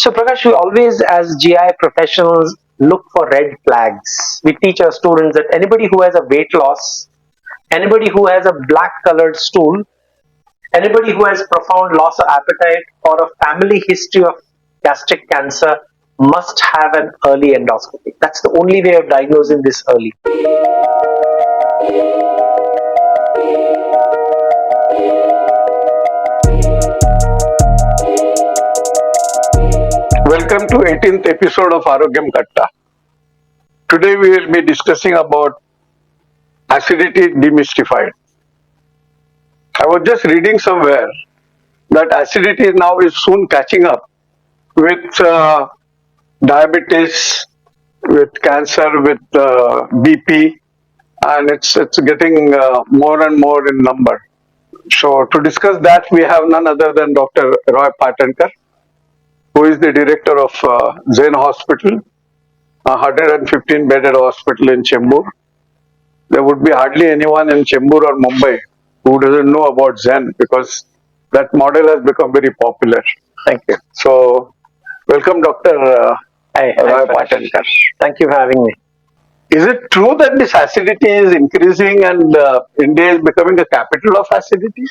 So, Prakash, we always, as GI professionals, look for red flags. We teach our students that anybody who has a weight loss, anybody who has a black colored stool, anybody who has profound loss of appetite, or a family history of gastric cancer must have an early endoscopy. That's the only way of diagnosing this early. Welcome to 18th episode of Arogyam Katta. Today we will be discussing about acidity demystified. I was just reading somewhere that acidity now is soon catching up with diabetes, with cancer, with BP, and it's getting more and more in number. So to discuss that, we have none other than Dr. Roy Patankar, who is the director of Zen Hospital, a 115-bedded hospital in Chembur. There would be hardly anyone in Chembur or Mumbai who doesn't know about Zen because that model has become very popular. Thank you. So, welcome, Dr. Roy Patankar. Thank you for having me. Is it true that this acidity is increasing and India is becoming a capital of acidity?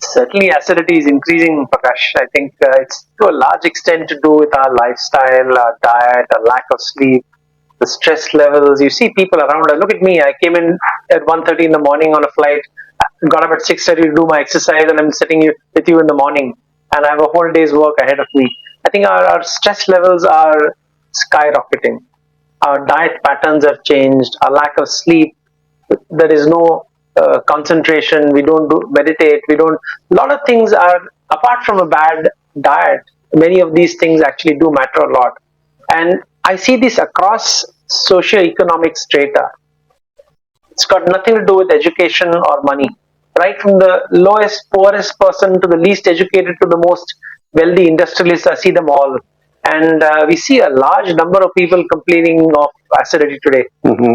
Certainly, acidity is increasing, Prakash. I think it's to a large extent to do with our lifestyle, our diet, our lack of sleep, the stress levels. You see people around us. Look at me. I came in at 1:30 in the morning on a flight, got up at 6:30 to do my exercise, and I'm sitting with you in the morning. And I have a whole day's work ahead of me. I think our stress levels are skyrocketing. Our diet patterns have changed. Our lack of sleep. There is no concentration. We don't meditate. We don't. A lot of things are apart from a bad diet. Many of these things actually do matter a lot, and I see this across socio-economic strata. It's got nothing to do with education or money. Right from the lowest, poorest person to the least educated to the most wealthy industrialists, I see them all. And we see a large number of people complaining of acidity today. Mm-hmm.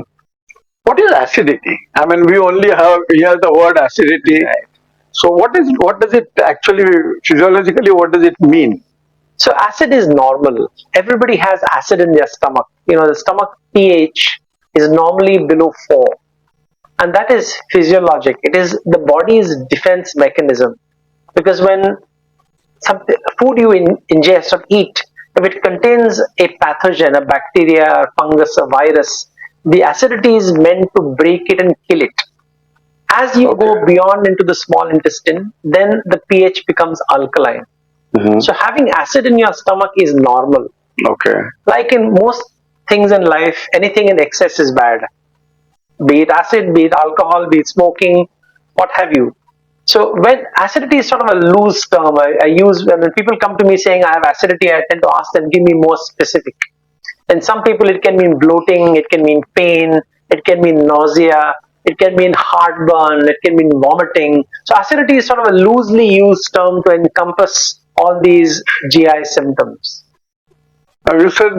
What is acidity? I mean, we only hear the word acidity. Right. So, what does it actually, physiologically, what does it mean? So acid is normal. Everybody has acid in their stomach. You know, the stomach pH is normally below 4. And that is physiologic. It is the body's defense mechanism. Because when food you ingest or eat, if it contains a pathogen, a bacteria, a fungus, a virus, the acidity is meant to break it and kill it. As you go beyond into the small intestine, then the pH becomes alkaline. Mm-hmm. So having acid in your stomach is normal. Okay. Like in most things in life, anything in excess is bad. Be it acid, be it alcohol, be it smoking, what have you. So when acidity is sort of a loose term, I use when people come to me saying I have acidity, I tend to ask them, give me more specific. And some people it can mean bloating, it can mean pain, it can mean nausea, it can mean heartburn, it can mean vomiting. So acidity is sort of a loosely used term to encompass all these GI symptoms. Now you said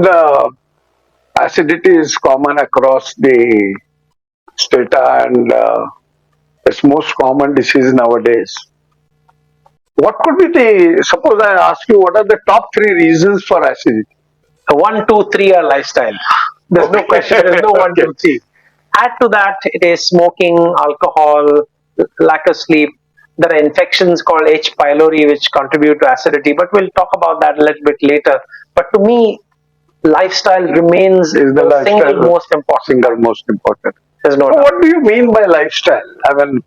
acidity is common across the strata and it's most common disease nowadays. What could be suppose I ask you, what are the top 3 reasons for acidity? 1, 2, 3 are lifestyle. There's no question. There's no 1, 2, 3. Add to that, it is smoking, alcohol, lack of sleep. There are infections called H. pylori which contribute to acidity, but we'll talk about that a little bit later. But to me, lifestyle remains the single most important. There's no doubt. What do you mean by lifestyle? I mean,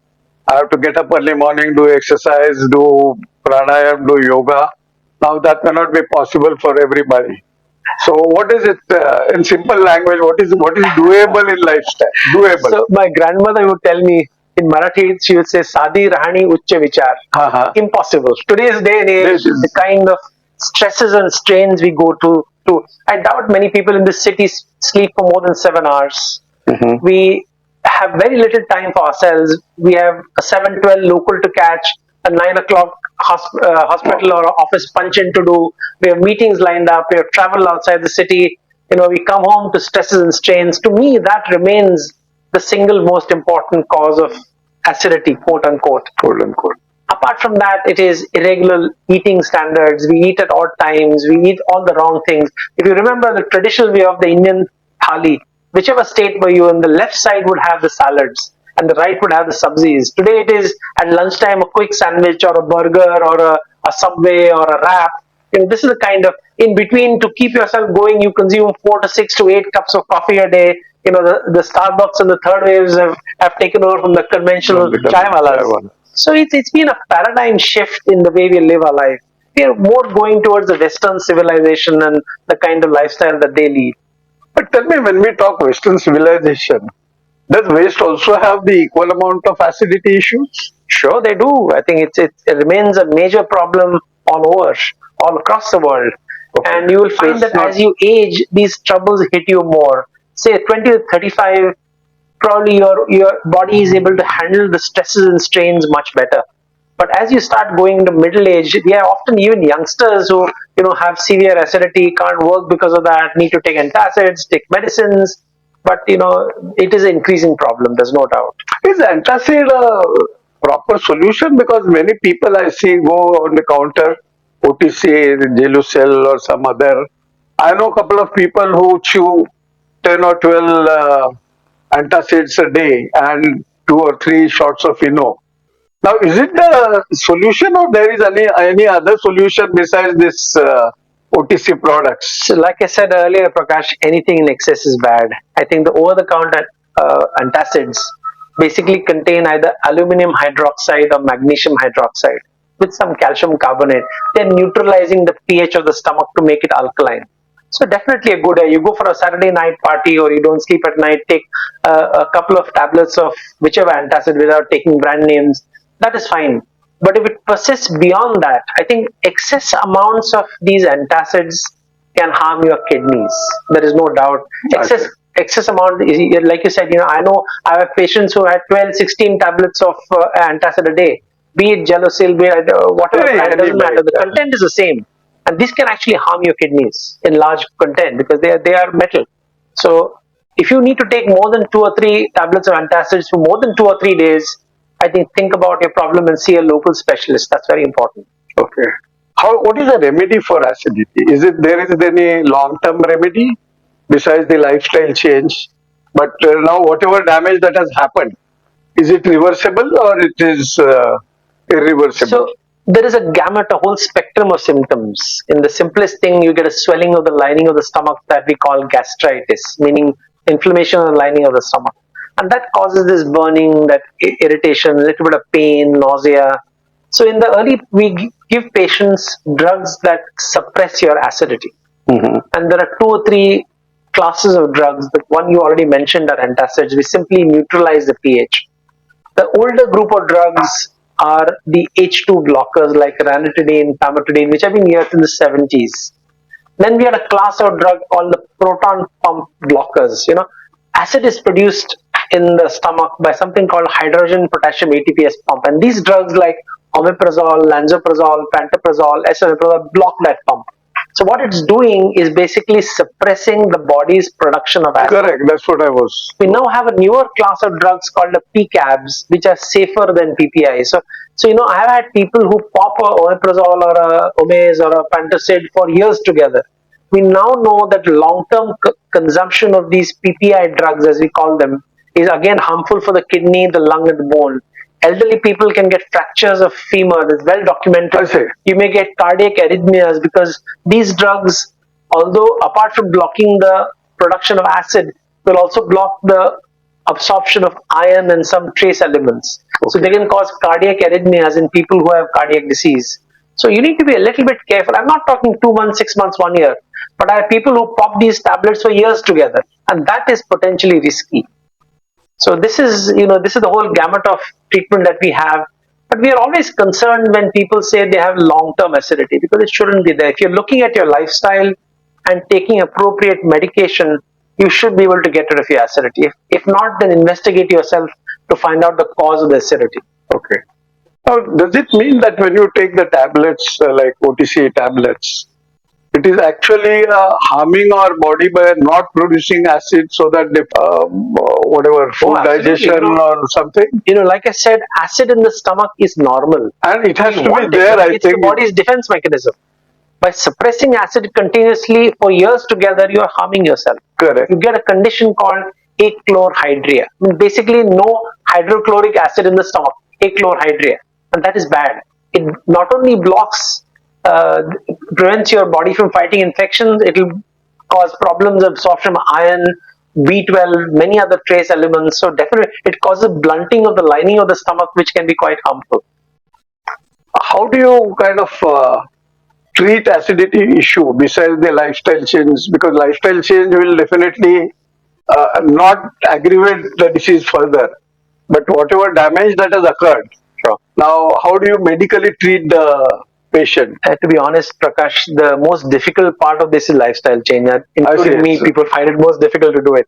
I have to get up early morning, do exercise, do pranayam, do yoga. Now that may not be possible for everybody. So what is it, in simple language, what is doable in lifestyle? Doable. So my grandmother would tell me, in Marathi, she would say, Sadi Rahani Uchcha Vichar. Uh-huh. Impossible. Today's day and age, the kind of stresses and strains we go to, I doubt many people in this city sleep for more than 7 hours. Mm-hmm. We have very little time for ourselves. We have a 7:12 local to catch, a 9 o'clock hospital or office punch in to do. We have meetings lined up. We have travel outside the city. You know, we come home to stresses and strains. To me, that remains the single most important cause of acidity, quote unquote. Quote unquote. Apart from that, it is irregular eating standards. We eat at odd times. We eat all the wrong things. If you remember the traditional way of the Indian thali, whichever state were you in, the left side would have the salads and the right would have the subsidies. Today it is at lunchtime a quick sandwich or a burger or a subway or a wrap. This is the kind of in between to keep yourself going. You consume 4 to 6 to 8 cups of coffee a day. The Starbucks and the third waves have taken over from the conventional chai walas. So it's been a paradigm shift in the way we live our life. We are more going towards the Western civilization and the kind of lifestyle that they lead. But tell me, when we talk Western civilization, does waste also have the equal amount of acidity issues? Sure, they do. I think it remains a major problem all across the world. Okay. And you will find that as you age, these troubles hit you more. Say 20 to 35, probably your body is able to handle the stresses and strains much better. But as you start going into middle age, we are often even youngsters who have severe acidity, can't work because of that, need to take antacids, take medicines. But it is an increasing problem. There's no doubt. Is antacid a proper solution? Because many people I see go on the counter, OTC, Gelucel or some other. I know a couple of people who chew 10 or 12 antacids a day and 2 or 3 shots of Eno. Now, is it the solution or there is any other solution besides this OTC products? So, like I said earlier, Prakash, anything in excess is bad. I think the over-the-counter antacids basically contain either aluminum hydroxide or magnesium hydroxide with some calcium carbonate. They're neutralizing the pH of the stomach to make it alkaline. So definitely a good idea. You go for a Saturday night party or you don't sleep at night, take a couple of tablets of whichever antacid without taking brand names. That is fine. But if it persists beyond that, I think excess amounts of these antacids can harm your kidneys. There is no doubt. Excess amount, like you said, I know I have patients who had 12, 16 tablets of antacid a day, be it Gelucil, be it whatever, it doesn't matter. The content is the same. And this can actually harm your kidneys in large content because they are metal. So if you need to take more than 2 or 3 tablets of antacids for more than 2 or 3 days, I think about your problem and see a local specialist. That's very important. Okay. What is the remedy for acidity? There is any long-term remedy besides the lifestyle change? But now whatever damage that has happened, is it reversible or it is irreversible? So there is a gamut, a whole spectrum of symptoms. In the simplest thing, you get a swelling of the lining of the stomach that we call gastritis, meaning inflammation of the lining of the stomach. And that causes this burning, that irritation, a little bit of pain, nausea. So in the early, we give patients drugs that suppress your acidity. Mm-hmm. And there are 2 or 3 classes of drugs. The one you already mentioned are antacids. We simply neutralize the pH. The older group of drugs are the H2 blockers like ranitidine, famotidine, which have been here in the 70s. Then we had a class of drug called the proton pump blockers. Acid is produced in the stomach by something called hydrogen potassium ATPase pump. And these drugs like omeprazole, lansoprazole, pantoprazole, esomeprazole block that pump. So what it's doing is basically suppressing the body's production of acid. Correct, that's what I was. We now have a newer class of drugs called the PCABs, which are safer than PPI. So I have had people who pop a omeprazole or a Omaze or a Pantacid for years together. We now know that long-term consumption of these PPI drugs, as we call them, is again harmful for the kidney, the lung, and the bone. Elderly people can get fractures of femur. It's well documented. You may get cardiac arrhythmias because these drugs, although apart from blocking the production of acid, will also block the absorption of iron and some trace elements. Okay. So they can cause cardiac arrhythmias in people who have cardiac disease. So you need to be a little bit careful. I'm not talking 2 months, 6 months, 1 year, but I have people who pop these tablets for years together, and that is potentially risky. So this is the whole gamut of treatment that we have. But we are always concerned when people say they have long-term acidity because it shouldn't be there. If you're looking at your lifestyle and taking appropriate medication, you should be able to get rid of your acidity. If not, then investigate yourself to find out the cause of the acidity. Okay. Now, does it mean that when you take the tablets like OTC tablets, It is actually harming our body by not producing acid so that whatever food digestion or something. Like I said, acid in the stomach is normal. And it has We to be want there, I it's the think. body's defense mechanism. By suppressing acid continuously for years together, you are harming yourself. Correct. You get a condition called achlorhydria. Basically, no hydrochloric acid in the stomach, achlorhydria. And that is bad. It not only prevents your body from fighting infections, it will cause problems of absorption of iron, B12, many other trace elements. So definitely, it causes blunting of the lining of the stomach, which can be quite harmful. How do you kind of treat acidity issue besides the lifestyle change? Because lifestyle change will definitely not aggravate the disease further, but whatever damage that has occurred. Sure. Now, how do you medically treat the patient? To be honest, Prakash, the most difficult part of this is lifestyle change. Including me, people find it most difficult to do it.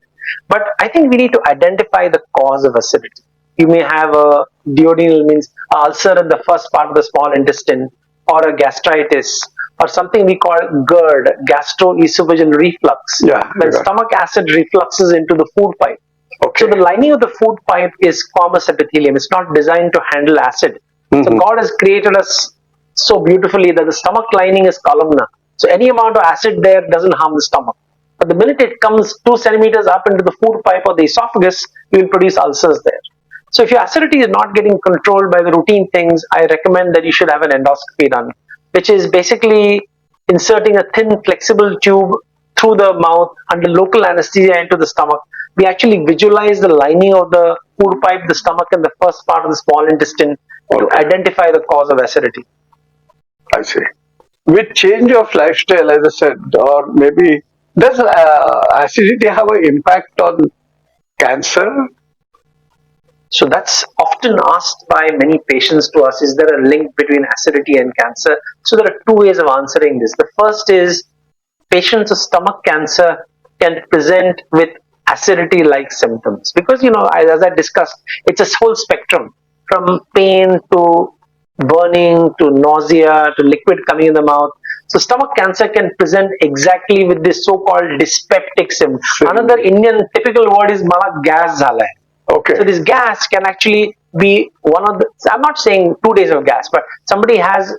But I think we need to identify the cause of acidity. You may have a duodenal, means ulcer in the first part of the small intestine, or a gastritis, or something we call GERD, gastroesophageal reflux. When stomach acid refluxes into the food pipe. Okay. So the lining of the food pipe is squamous epithelium. It's not designed to handle acid. So God has created us so beautifully that the stomach lining is columnar. So any amount of acid there doesn't harm the stomach. But the minute it comes 2 centimeters up into the food pipe or the esophagus, you will produce ulcers there. So if your acidity is not getting controlled by the routine things, I recommend that you should have an endoscopy done, which is basically inserting a thin flexible tube through the mouth under local anesthesia into the stomach. We actually visualize the lining of the food pipe, the stomach, and the first part of the small intestine to identify the cause of acidity. I see. With change of lifestyle, as I said, or maybe does acidity have an impact on cancer? So that's often asked by many patients to us, is there a link between acidity and cancer? So there are two ways of answering this. The first is patients with stomach cancer can present with acidity-like symptoms because, as I discussed, it's a whole spectrum from pain to burning to nausea to liquid coming in the mouth. So stomach cancer can present exactly with this so-called dyspeptic symptom. Another Indian typical word is mala gas jhala hai. Okay. So this gas can actually be one of the, I'm not saying 2 days of gas, but somebody has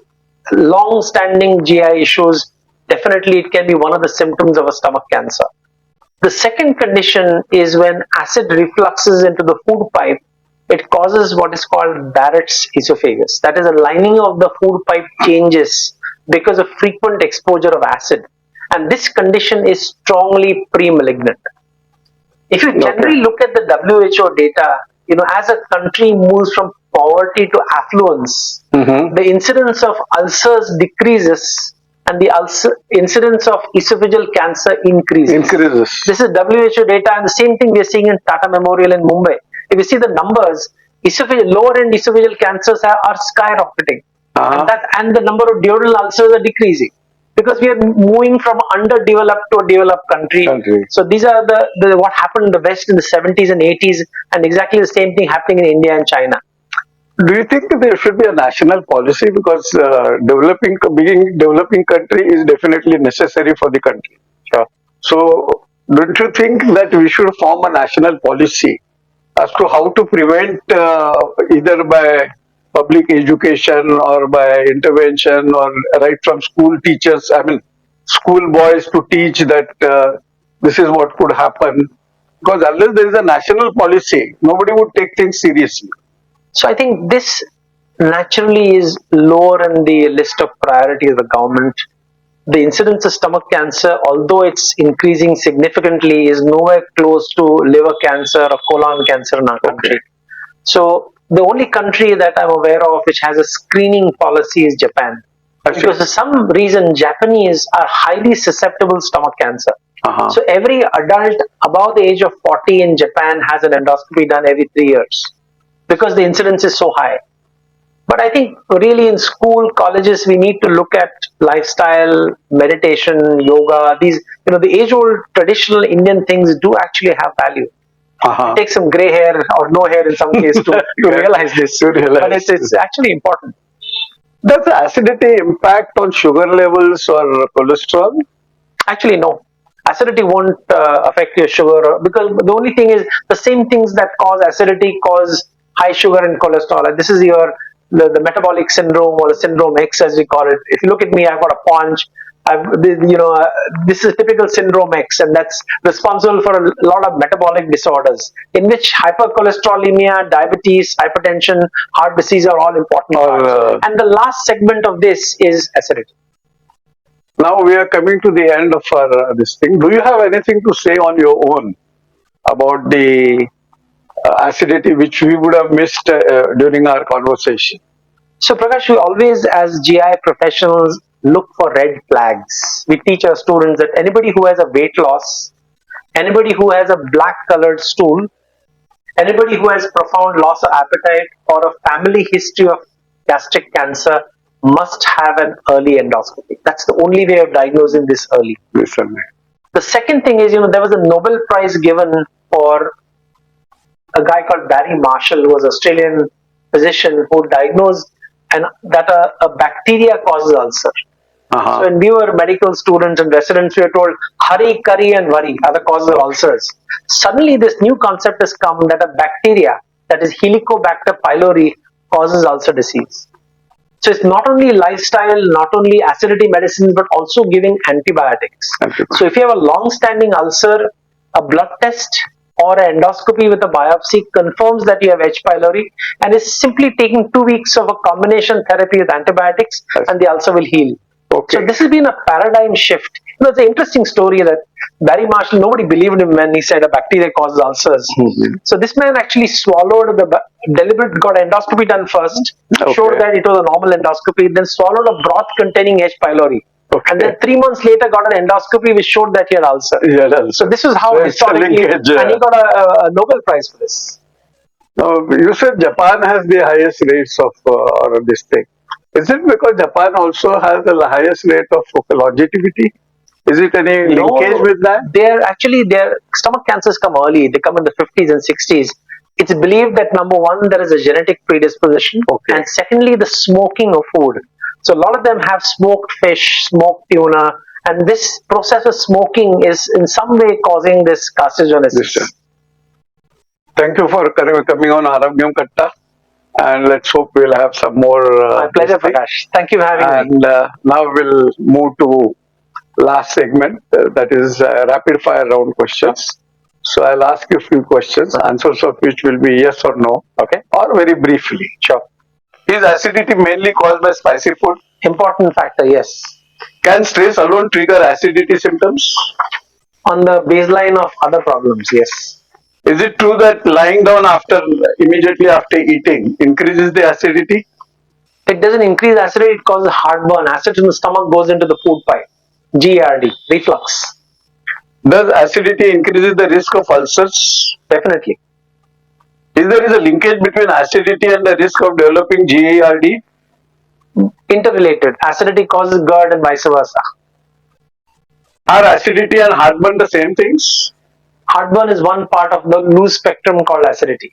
long-standing GI issues, definitely it can be one of the symptoms of a stomach cancer. The second condition is when acid refluxes into the food pipe, it causes what is called Barrett's esophagus. That is, a lining of the food pipe changes because of frequent exposure of acid. And this condition is strongly pre-malignant. If you generally look at the WHO data, as a country moves from poverty to affluence, the incidence of ulcers decreases and the incidence of esophageal cancer increases. This is WHO data, and the same thing we are seeing in Tata Memorial in Mumbai. If you see the numbers, lower end esophageal cancers are skyrocketing, and the number of duodenal ulcers are decreasing because we are moving from underdeveloped to a developed country. So these are the what happened in the West in the 70s and 80s, and exactly the same thing happening in India and China. Do you think there should be a national policy because being developing country is definitely necessary for the country? Sure. So don't you think that we should form a national policy as to how to prevent either by public education or by intervention or right from school teachers, school boys to teach that this is what could happen? Because unless there is a national policy, nobody would take things seriously. So I think this naturally is lower in the list of priorities of the government. The incidence of stomach cancer, although it's increasing significantly, is nowhere close to liver cancer or colon cancer in our country. So the only country that I'm aware of which has a screening policy is Japan. Because for some reason, Japanese are highly susceptible to stomach cancer. So every adult above the age of 40 in Japan has an endoscopy done every 3 years because the incidence is so high. But I think really in school, colleges, we need to look at lifestyle, meditation, yoga. These, the age-old traditional Indian things do actually have value. It takes some gray hair or no hair in some case to realize this. But it's actually important. Does acidity impact on sugar levels or cholesterol? Actually, no. Acidity won't affect your sugar because the only thing is the same things that cause acidity cause high sugar and cholesterol. And this is the metabolic syndrome or the syndrome X as we call it. If you look at me, I've got a paunch. This is typical syndrome X, and that's responsible for a lot of metabolic disorders, in which hypercholesterolemia, diabetes, hypertension, heart disease are all important parts. And the last segment of this is acidity. Now we are coming to the end of our this thing. Do you have anything to say on your own about the acidity which we would have missed during our conversation? So, Prakash, we always, as GI professionals, look for red flags. We teach our students that anybody who has a weight loss, anybody who has a black colored stool, anybody who has profound loss of appetite, or a family history of gastric cancer must have an early endoscopy. That's the only way of diagnosing this early. Listen. The second thing is, there was a Nobel Prize given for a guy called Barry Marshall, who was an Australian physician who diagnosed that a bacteria causes ulcer. So when we were medical students and residents, we were told hurry, curry, and worry are the causes of ulcers. Suddenly, this new concept has come that a bacteria, that is Helicobacter pylori, causes ulcer disease. So it's not only lifestyle, not only acidity medicines, but also giving antibiotics. So if you have a long-standing ulcer, a blood test or an endoscopy with a biopsy confirms that you have H. pylori, and is simply taking 2 weeks of a combination therapy with antibiotics, and the ulcer will heal. Okay. So this has been a paradigm shift. It's an interesting story that Barry Marshall, nobody believed him when he said a bacteria causes ulcers. So this man actually swallowed got endoscopy done first, showed that it was a normal endoscopy, then swallowed a broth containing H. pylori. And then 3 months later got an endoscopy which showed that he had ulcer. So this is how historically, and he got a Nobel Prize for this. You said Japan has the highest rates of this thing. Is it because Japan also has the highest rate of longevity? Is it any linkage with that? Their stomach cancers come early. They come in the 50s and 60s. It's believed that number one, there is a genetic predisposition, and secondly, the smoking of food. So a lot of them have smoked fish, smoked tuna, and this process of smoking is in some way causing this carcinogenesis. Thank you for coming on Arogyam, Katta, and let's hope we'll have some more. My pleasure, Prakash. Thank you for having me. And now we'll move to last segment, that is rapid fire round questions. So I'll ask you a few questions, answers of which will be yes or no, or very briefly. Sure. Is acidity mainly caused by spicy food? Important factor, yes. Can stress alone trigger acidity symptoms? On the baseline of other problems, yes. Is it true that lying down immediately after eating increases the acidity? It doesn't increase acidity, it causes heartburn. Acid in the stomach goes into the food pipe. GERD, reflux. Does acidity increases the risk of ulcers? Definitely. Is there a linkage between acidity and the risk of developing GERD? Interrelated. Acidity causes GERD and vice versa. Are acidity and heartburn the same things? Heartburn is one part of the loose spectrum called acidity.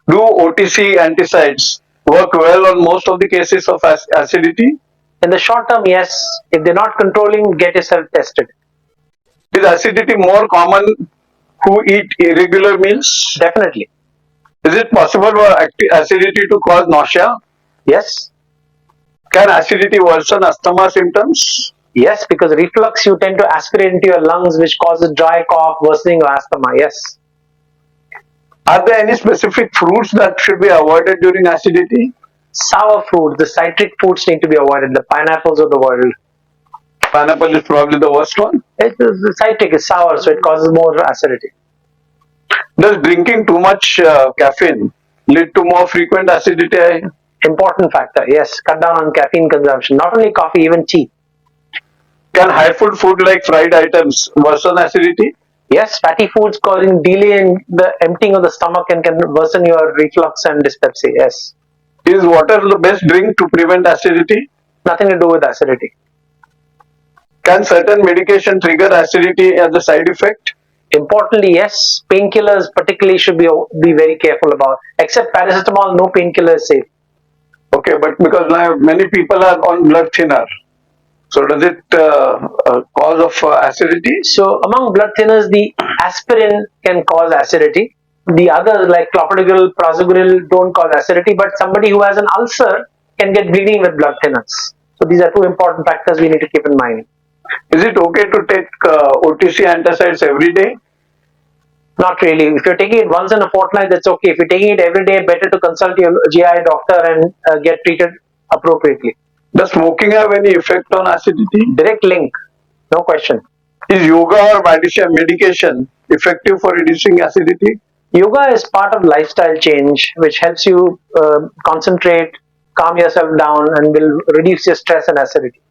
Do OTC anticides work well on most of the cases of acidity? In the short term, yes. If they're not controlling, get yourself tested. Is acidity more common who eat irregular meals? Definitely. Is it possible for acidity to cause nausea? Yes. Can acidity worsen asthma symptoms? Yes, because reflux, you tend to aspirate into your lungs, which causes dry cough, worsening of asthma. Yes. Are there any specific fruits that should be avoided during acidity? Sour fruit, the citric fruits need to be avoided. The pineapples of the world. Pineapple is probably the worst one. The citric is sour, so it causes more acidity. Does drinking too much caffeine lead to more frequent acidity? Important factor, yes. Cut down on caffeine consumption. Not only coffee, even tea. Can high food like fried items worsen acidity? Yes, fatty foods causing delay in the emptying of the stomach and can worsen your reflux and dyspepsia. Yes. Is water the best drink to prevent acidity? Nothing to do with acidity. Can certain medication trigger acidity as a side effect? Importantly, yes. Painkillers particularly should be very careful about. Except paracetamol, no painkiller is safe. Okay, but because now many people are on blood thinner, so does it cause of acidity? So among blood thinners, the aspirin can cause acidity. The others like clopidogrel, prasugrel don't cause acidity, but somebody who has an ulcer can get bleeding with blood thinners. So these are two important factors we need to keep in mind. Is it okay to take OTC antacids every day? Not really. If you're taking it once in a fortnight, that's okay. If you're taking it every day, better to consult your GI doctor and get treated appropriately. Does smoking have any effect on acidity? Direct link, no question. Is yoga or medication effective for reducing acidity? Yoga is part of lifestyle change, which helps you concentrate, calm yourself down, and will reduce your stress and acidity.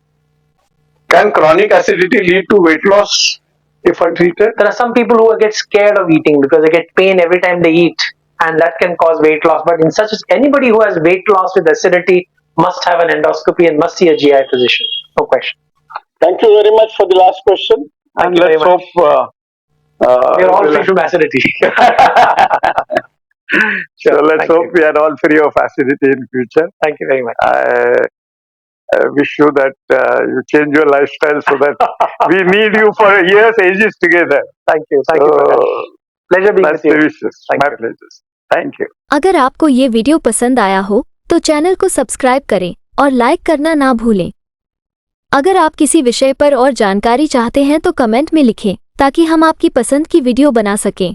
Can chronic acidity lead to weight loss if untreated? There are some people who get scared of eating because they get pain every time they eat, and that can cause weight loss. But in such anybody who has weight loss with acidity must have an endoscopy and must see a GI physician. No question. Thank you very much for the last question. Thank you very let's much. hope We are all free from acidity. So let's hope we are all free of acidity in future. Thank you very much. I wish you that you change your lifestyle so that we need you for years, ages together. Thank you. Thank you. Pleasure being with you. Wishes. My pleasure. Thank you. अगर आपको ये video पसंद आया हो तो channel को subscribe करें और लाइक करना ना भूलें। अगर आप किसी विषय पर और जानकारी चाहते हैं तो कमेंट में लिखें ताकि हम आपकी पसंद की वीडियो बना सकें।